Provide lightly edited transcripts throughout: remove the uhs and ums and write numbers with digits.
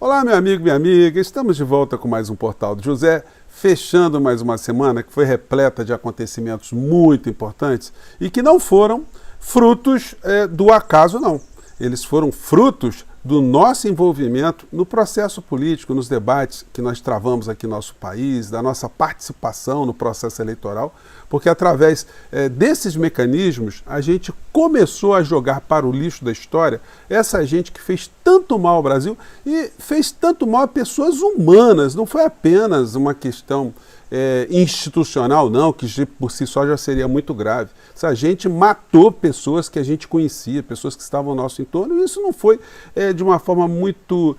Olá, meu amigo, minha amiga, estamos de volta com mais um Portal do José, fechando mais uma semana que foi repleta de acontecimentos muito importantes e que não foram frutos do acaso, não. Eles foram frutos do nosso envolvimento no processo político, nos debates que nós travamos aqui no nosso país, da nossa participação no processo eleitoral, porque através desses mecanismos a gente começou a jogar para o lixo da história essa gente que fez tanto mal ao Brasil e fez tanto mal a pessoas humanas, não foi apenas uma questão institucional, não, que por si só já seria muito grave. Essa gente matou pessoas que a gente conhecia, pessoas que estavam ao nosso entorno, e isso não foi de uma forma muito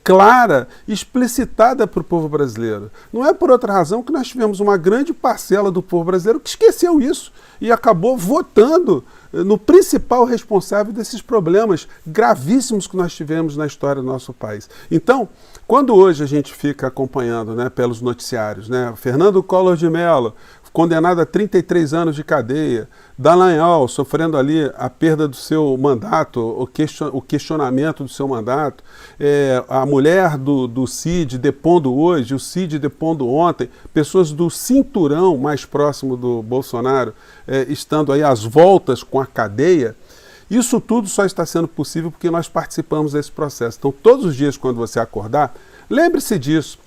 clara, explicitada para o povo brasileiro. Não é por outra razão que nós tivemos uma grande parcela do povo brasileiro que esqueceu isso e acabou votando no principal responsável desses problemas gravíssimos que nós tivemos na história do nosso país. Então, quando hoje a gente fica acompanhando pelos noticiários, Fernando Collor de Mello, condenado a 33 anos de cadeia, Dallagnol sofrendo ali a perda do seu mandato, o questionamento do seu mandato, a mulher do Cid depondo hoje, o Cid depondo ontem, pessoas do cinturão mais próximo do Bolsonaro estando aí às voltas com a cadeia. Isso tudo só está sendo possível porque nós participamos desse processo. Então, todos os dias quando você acordar, lembre-se disso,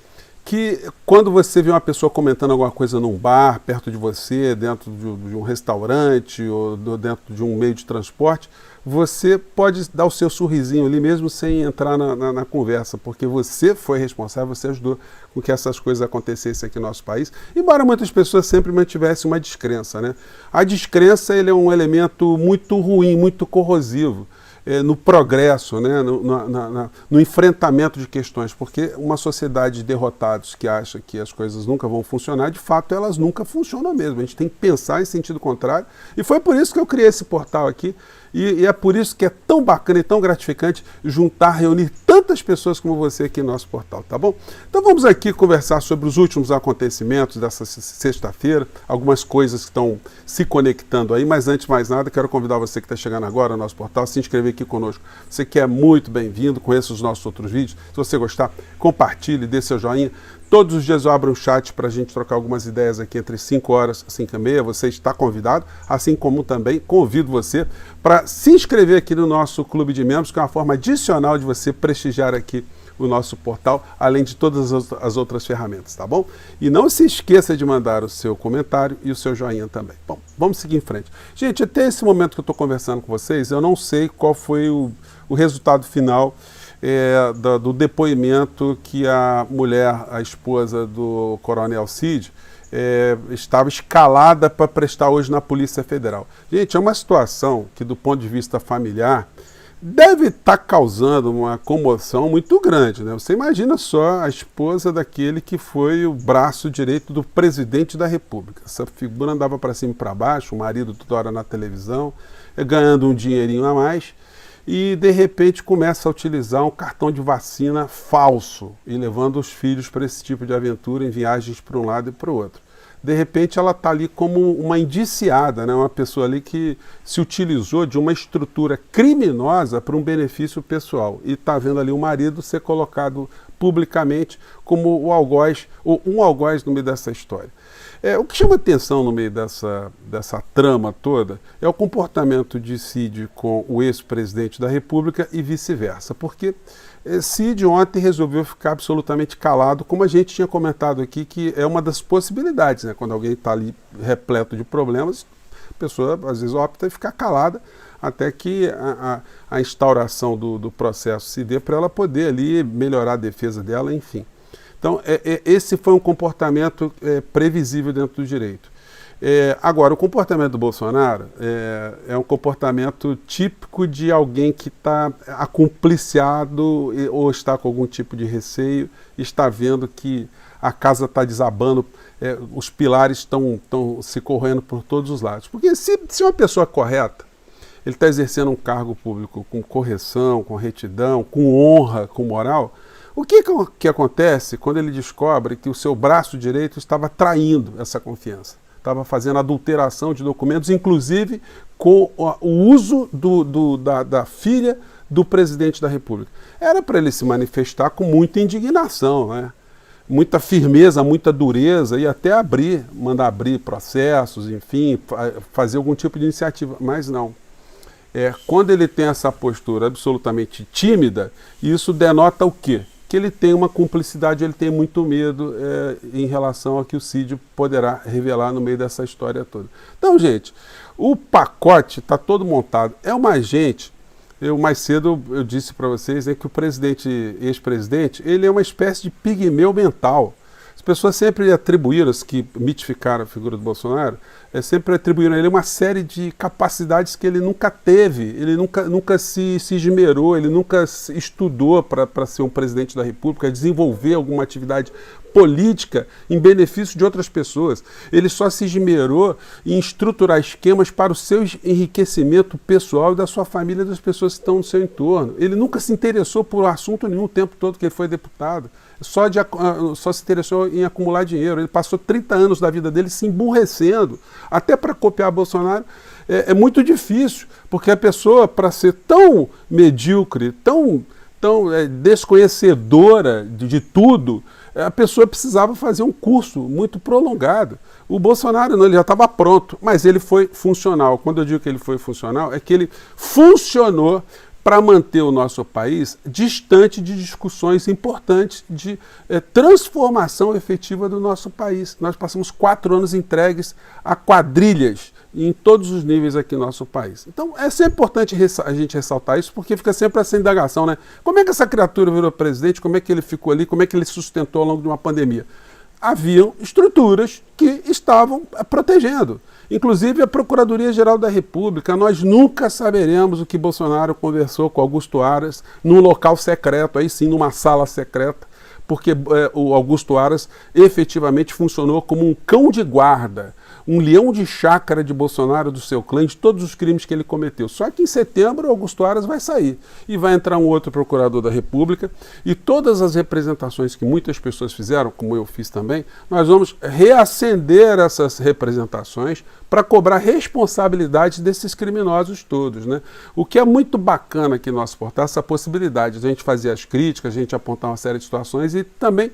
que quando você vê uma pessoa comentando alguma coisa num bar, perto de você, dentro de um restaurante ou dentro de um meio de transporte, você pode dar o seu sorrisinho ali mesmo sem entrar na conversa, porque você foi responsável, você ajudou com que essas coisas acontecessem aqui no nosso país, embora muitas pessoas sempre mantivessem uma descrença, A descrença ele é um elemento muito ruim, muito corrosivo no progresso, no enfrentamento de questões, porque uma sociedade de derrotados que acha que as coisas nunca vão funcionar, de fato elas nunca funcionam mesmo. A gente tem que pensar em sentido contrário, e foi por isso que eu criei esse portal aqui, e é por isso que é tão bacana e tão gratificante reunir tantas pessoas como você aqui no nosso portal, tá bom? Então vamos aqui conversar sobre os últimos acontecimentos dessa sexta-feira, algumas coisas que estão se conectando aí, mas antes de mais nada, quero convidar você que está chegando agora no nosso portal a se inscrever aqui conosco. Você que é muito bem-vindo, conheça os nossos outros vídeos. Se você gostar, compartilhe, dê seu joinha. Todos os dias eu abro um chat para a gente trocar algumas ideias aqui entre 5 horas e 5h30. Você está convidado, assim como também convido você para se inscrever aqui no nosso clube de membros, que é uma forma adicional de você prestigiar aqui o nosso portal, além de todas as outras ferramentas, tá bom? E não se esqueça de mandar o seu comentário e o seu joinha também. Bom, vamos seguir em frente. Gente, até esse momento que eu estou conversando com vocês, eu não sei qual foi o resultado final do depoimento que a mulher, a esposa do Coronel Cid, estava escalada para prestar hoje na Polícia Federal. Gente, é uma situação que, do ponto de vista familiar, deve estar causando uma comoção muito grande, Você imagina só a esposa daquele que foi o braço direito do presidente da República. Essa figura andava para cima e para baixo, o marido toda hora na televisão, ganhando um dinheirinho a mais, e de repente começa a utilizar um cartão de vacina falso e levando os filhos para esse tipo de aventura em viagens para um lado e para o outro. De repente ela está ali como uma indiciada, uma pessoa ali que se utilizou de uma estrutura criminosa para um benefício pessoal e está vendo ali o marido ser colocado publicamente como o algoz, ou um algoz no meio dessa história. O que chama atenção no meio dessa trama toda é o comportamento de Cid com o ex-presidente da República e vice-versa, porque Cid ontem resolveu ficar absolutamente calado, como a gente tinha comentado aqui, que é uma das possibilidades, Quando alguém está ali repleto de problemas, a pessoa às vezes opta em ficar calada até que a instauração do processo se dê para ela poder ali melhorar a defesa dela, enfim. Então, esse foi um comportamento previsível dentro do direito. Agora, o comportamento do Bolsonaro é um comportamento típico de alguém que está acompliciado ou está com algum tipo de receio, está vendo que a casa está desabando, os pilares estão se corroendo por todos os lados. Porque se uma pessoa correta, ele está exercendo um cargo público com correção, com retidão, com honra, com moral, o que acontece quando ele descobre que o seu braço direito estava traindo essa confiança? Estava fazendo adulteração de documentos, inclusive com o uso da filha do presidente da República? Era para ele se manifestar com muita indignação, né? Muita firmeza, muita dureza e até mandar abrir processos, enfim, fazer algum tipo de iniciativa, mas não. Quando ele tem essa postura absolutamente tímida, isso denota o quê? Que ele tem uma cumplicidade, ele tem muito medo em relação ao que o Cid poderá revelar no meio dessa história toda. Então, gente, o pacote está todo montado. É uma gente, mais cedo eu disse para vocês que o ex-presidente, ele é uma espécie de pigmeu mental. As pessoas sempre atribuíram, as que mitificaram a figura do Bolsonaro, sempre atribuíram a ele uma série de capacidades que ele nunca teve, ele nunca se esmerou, ele nunca estudou para ser um presidente da República, desenvolver alguma atividade política em benefício de outras pessoas. Ele só se esmerou em estruturar esquemas para o seu enriquecimento pessoal e da sua família e das pessoas que estão no seu entorno. Ele nunca se interessou por assunto nenhum o tempo todo que ele foi deputado. Só se interessou em acumular dinheiro. Ele passou 30 anos da vida dele se emburrecendo. Até para copiar Bolsonaro é muito difícil, porque a pessoa, para ser tão medíocre, tão desconhecedora de tudo, a pessoa precisava fazer um curso muito prolongado. O Bolsonaro não, ele já estava pronto, mas ele foi funcional. Quando eu digo que ele foi funcional, é que ele funcionou para manter o nosso país distante de discussões importantes de transformação efetiva do nosso país. Nós passamos 4 anos entregues a quadrilhas em todos os níveis aqui no nosso país. Então é sempre importante a gente ressaltar isso, porque fica sempre essa indagação, né? Como é que essa criatura virou presidente? Como é que ele ficou ali? Como é que ele sustentou ao longo de uma pandemia? Haviam estruturas que estavam protegendo. Inclusive a Procuradoria-Geral da República. Nós nunca saberemos o que Bolsonaro conversou com Augusto Aras num local secreto, aí sim, numa sala secreta, porque o Augusto Aras efetivamente funcionou como um cão de guarda, um leão de chácara de Bolsonaro, do seu clã, de todos os crimes que ele cometeu. Só que em setembro o Augusto Aras vai sair e vai entrar um outro procurador da República, e todas as representações que muitas pessoas fizeram, como eu fiz também, nós vamos reacender essas representações para cobrar responsabilidade desses criminosos todos, né? O que é muito bacana aqui no nosso portal, essa possibilidade de a gente fazer as críticas, a gente apontar uma série de situações e também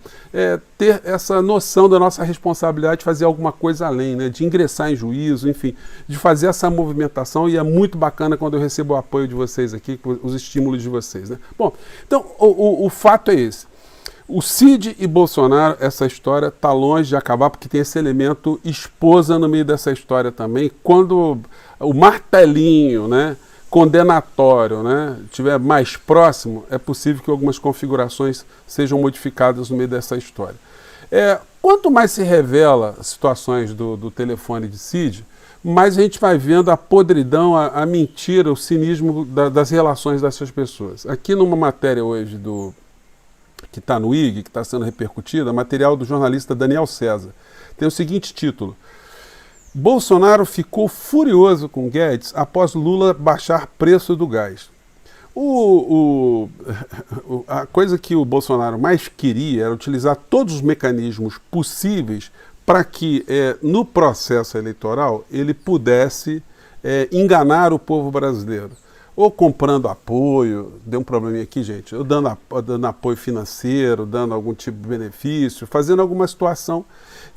ter essa noção da nossa responsabilidade de fazer alguma coisa além, né? De ingressar em juízo, enfim, de fazer essa movimentação, e é muito bacana quando eu recebo o apoio de vocês aqui, os estímulos de vocês, né? Bom, então o fato é esse. O Cid e Bolsonaro, essa história está longe de acabar, porque tem esse elemento esposa no meio dessa história também. Quando o martelinho, né, condenatório, né, estiver mais próximo, é possível que algumas configurações sejam modificadas no meio dessa história. Quanto mais se revela as situações do telefone de Cid, mais a gente vai vendo a podridão, a mentira, o cinismo das relações dessas pessoas. Aqui numa matéria hoje que está no IG, que está sendo repercutida, material do jornalista Daniel César, tem o seguinte título: Bolsonaro ficou furioso com Guedes após Lula baixar preço do gás. A coisa que o Bolsonaro mais queria era utilizar todos os mecanismos possíveis para que, no processo eleitoral, ele pudesse enganar o povo brasileiro. Ou comprando apoio, deu um probleminha aqui, gente, ou dando apoio financeiro, dando algum tipo de benefício, fazendo alguma situação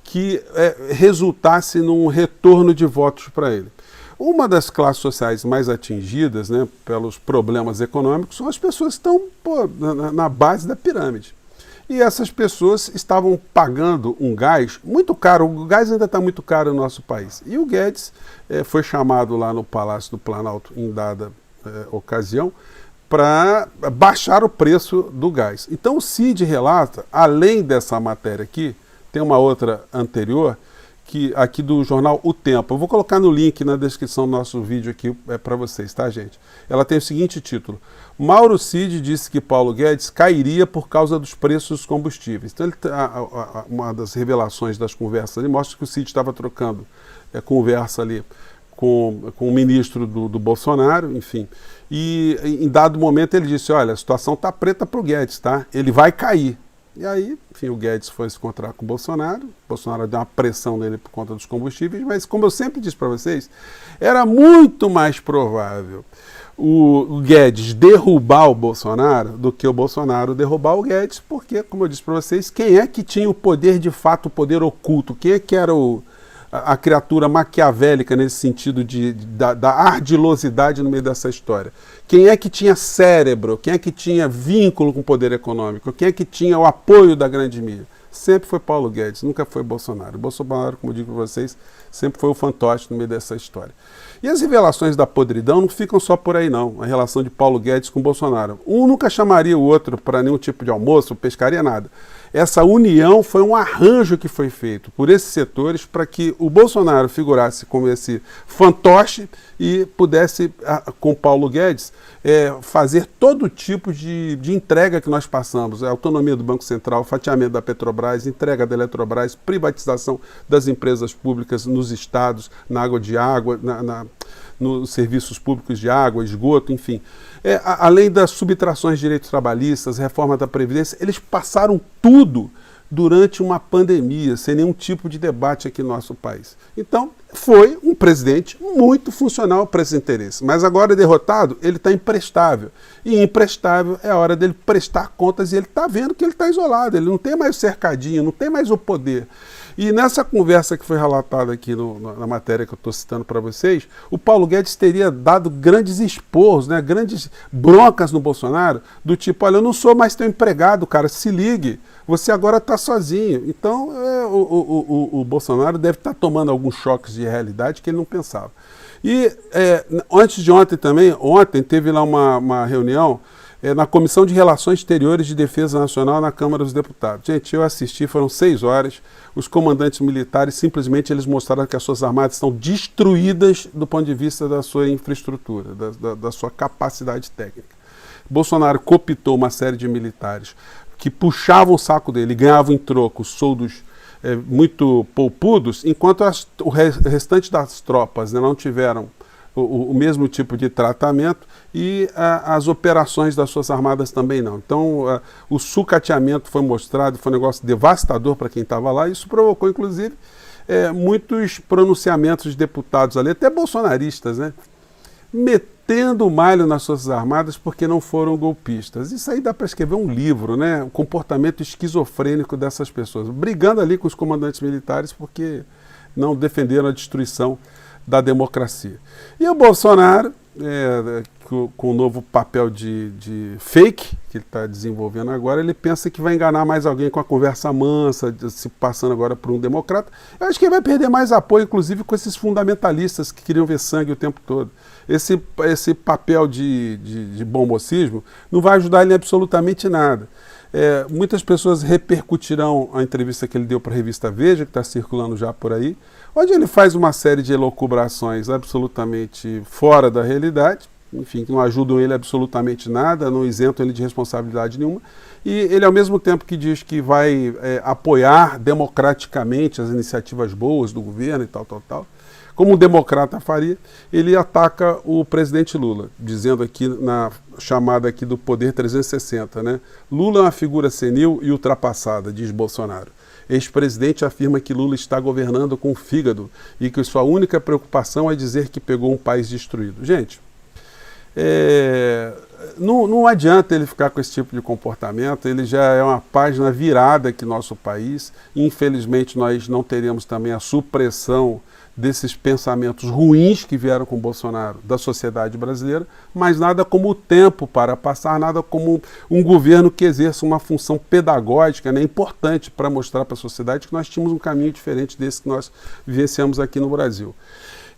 que resultasse num retorno de votos para ele. Uma das classes sociais mais atingidas, né, pelos problemas econômicos são as pessoas que estão na base da pirâmide. E essas pessoas estavam pagando um gás muito caro. O gás ainda está muito caro no nosso país. E o Guedes foi chamado lá no Palácio do Planalto em dada ocasião para baixar o preço do gás. Então o Cid relata, além dessa matéria aqui, tem uma outra anterior, aqui do jornal O Tempo. Eu vou colocar no link na descrição do nosso vídeo aqui para vocês, tá, gente? Ela tem o seguinte título: Mauro Cid disse que Paulo Guedes cairia por causa dos preços dos combustíveis. Então uma das revelações das conversas ali mostra que o Cid estava trocando conversa ali com o ministro do Bolsonaro, enfim. E em dado momento ele disse: olha, a situação está preta para o Guedes, tá? Ele vai cair. E aí, enfim, o Guedes foi se encontrar com o Bolsonaro deu uma pressão nele por conta dos combustíveis, mas como eu sempre disse para vocês, era muito mais provável o Guedes derrubar o Bolsonaro do que o Bolsonaro derrubar o Guedes, porque, como eu disse para vocês, quem é que tinha o poder de fato, o poder oculto? Quem é que era a criatura maquiavélica nesse sentido da ardilosidade no meio dessa história? Quem é que tinha cérebro? Quem é que tinha vínculo com o poder econômico? Quem é que tinha o apoio da grande mídia? Sempre foi Paulo Guedes, nunca foi Bolsonaro. Bolsonaro, como eu digo para vocês, sempre foi o fantoche no meio dessa história. E as revelações da podridão não ficam só por aí, não. A relação de Paulo Guedes com Bolsonaro. Um nunca chamaria o outro para nenhum tipo de almoço, pescaria, nada. Essa união foi um arranjo que foi feito por esses setores para que o Bolsonaro figurasse como esse fantoche e pudesse, com Paulo Guedes, fazer todo tipo de entrega que nós passamos. A autonomia do Banco Central, fatiamento da Petrobras, entrega da Eletrobras, privatização das empresas públicas nos estados, na água de água, nos serviços públicos de água, esgoto, enfim. Além das subtrações de direitos trabalhistas, reforma da Previdência, eles passaram tudo durante uma pandemia, sem nenhum tipo de debate aqui no nosso país. Então, foi um presidente muito funcional para esse interesse. Mas agora, derrotado, ele está imprestável. E imprestável é a hora dele prestar contas e ele está vendo que ele está isolado, ele não tem mais o cercadinho, não tem mais o poder. E nessa conversa que foi relatada aqui na matéria que eu estou citando para vocês, o Paulo Guedes teria dado grandes esporros, né, grandes broncas no Bolsonaro, do tipo, olha, eu não sou mais teu empregado, cara, se ligue, você agora está sozinho. Então, o Bolsonaro deve estar tomando alguns choques de realidade que ele não pensava. E antes de ontem também, ontem teve lá uma reunião na Comissão de Relações Exteriores de Defesa Nacional na Câmara dos Deputados. Gente, eu assisti, foram 6 horas, os comandantes militares simplesmente eles mostraram que as suas armadas estão destruídas do ponto de vista da sua infraestrutura, da sua capacidade técnica. Bolsonaro cooptou uma série de militares que puxavam o saco dele, ganhavam em troco soldos muito poupudos, enquanto o restante das tropas, né, não tiveram o mesmo tipo de tratamento e as operações das suas armadas também não. Então, o sucateamento foi mostrado, foi um negócio devastador para quem estava lá, e isso provocou, inclusive, muitos pronunciamentos de deputados ali, até bolsonaristas, né, metendo malho nas suas armadas porque não foram golpistas. Isso aí dá para escrever um livro, né, o comportamento esquizofrênico dessas pessoas, brigando ali com os comandantes militares porque não defenderam a destruição da democracia. E o Bolsonaro, com o novo papel de fake que ele está desenvolvendo agora, ele pensa que vai enganar mais alguém com a conversa mansa, se passando agora por um democrata. Eu acho que ele vai perder mais apoio, inclusive, com esses fundamentalistas que queriam ver sangue o tempo todo. Esse papel de bom mocismo não vai ajudar ele em absolutamente nada. Muitas pessoas repercutirão a entrevista que ele deu para a revista Veja, que está circulando já por aí, onde ele faz uma série de elucubrações absolutamente fora da realidade, enfim, que não ajudam ele absolutamente nada, não isentam ele de responsabilidade nenhuma, e ele, ao mesmo tempo que diz que vai apoiar democraticamente as iniciativas boas do governo e tal, como um democrata faria, ele ataca o presidente Lula, dizendo aqui na chamada aqui do Poder 360, né? Lula é uma figura senil e ultrapassada, diz Bolsonaro. Ex-presidente afirma que Lula está governando com o fígado e que sua única preocupação é dizer que pegou um país destruído. Gente, não adianta ele ficar com esse tipo de comportamento, ele já é uma página virada aqui no nosso país. Infelizmente, nós não teremos também a supressão desses pensamentos ruins que vieram com Bolsonaro da sociedade brasileira, mas nada como o tempo para passar, nada como um governo que exerça uma função pedagógica, né, importante para mostrar para a sociedade que nós tínhamos um caminho diferente desse que nós vivenciamos aqui no Brasil.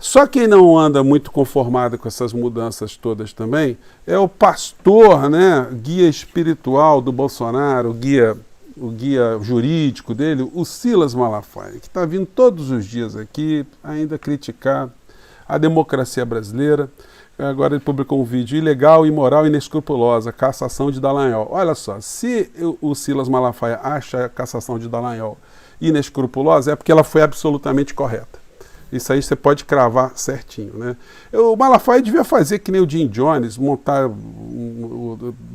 Só quem não anda muito conformado com essas mudanças todas também é o pastor, né, guia espiritual do Bolsonaro, o guia jurídico dele, o Silas Malafaia, que está vindo todos os dias aqui ainda criticar a democracia brasileira. Agora ele publicou um vídeo: ilegal, imoral e inescrupulosa, cassação de Dallagnol. Olha só, se o Silas Malafaia acha a cassação de Dallagnol inescrupulosa, é porque ela foi absolutamente correta. Isso aí você pode cravar certinho, né? O Malafaia devia fazer que nem o Jim Jones,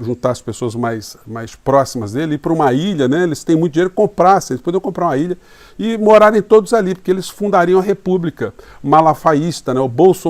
juntar as pessoas mais próximas dele, ir para uma ilha, né? Eles têm muito dinheiro, comprassem, eles poderiam comprar uma ilha e morarem todos ali, porque eles fundariam a República Malafaísta, né? O Bolso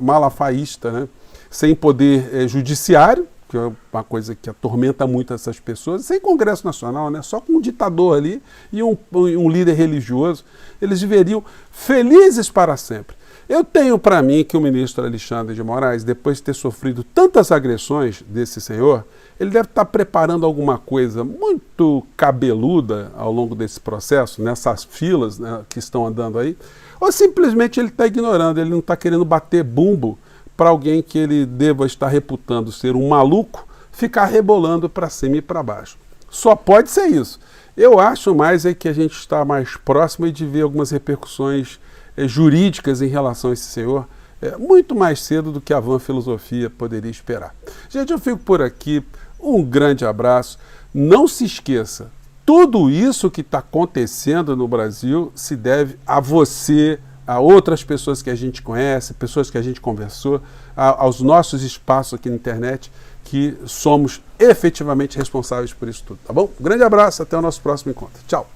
Malafaísta, né? sem poder judiciário, que é uma coisa que atormenta muito essas pessoas, sem Congresso Nacional, né? Só com um ditador ali e um líder religioso, eles viveriam felizes para sempre. Eu tenho para mim que o ministro Alexandre de Moraes, depois de ter sofrido tantas agressões desse senhor, ele deve estar preparando alguma coisa muito cabeluda ao longo desse processo, nessas filas, né, que estão andando aí, ou simplesmente ele está ignorando, ele não está querendo bater bumbo para alguém que ele deva estar reputando ser um maluco, ficar rebolando para cima e para baixo. Só pode ser isso. Eu acho mais que a gente está mais próximo de ver algumas repercussões jurídicas em relação a esse senhor, muito mais cedo do que a vã filosofia poderia esperar. Gente, eu fico por aqui, um grande abraço, não se esqueça, tudo isso que está acontecendo no Brasil se deve a você, a outras pessoas que a gente conhece, pessoas que a gente conversou, aos nossos espaços aqui na internet, que somos efetivamente responsáveis por isso tudo, tá bom? Um grande abraço, até o nosso próximo encontro. Tchau!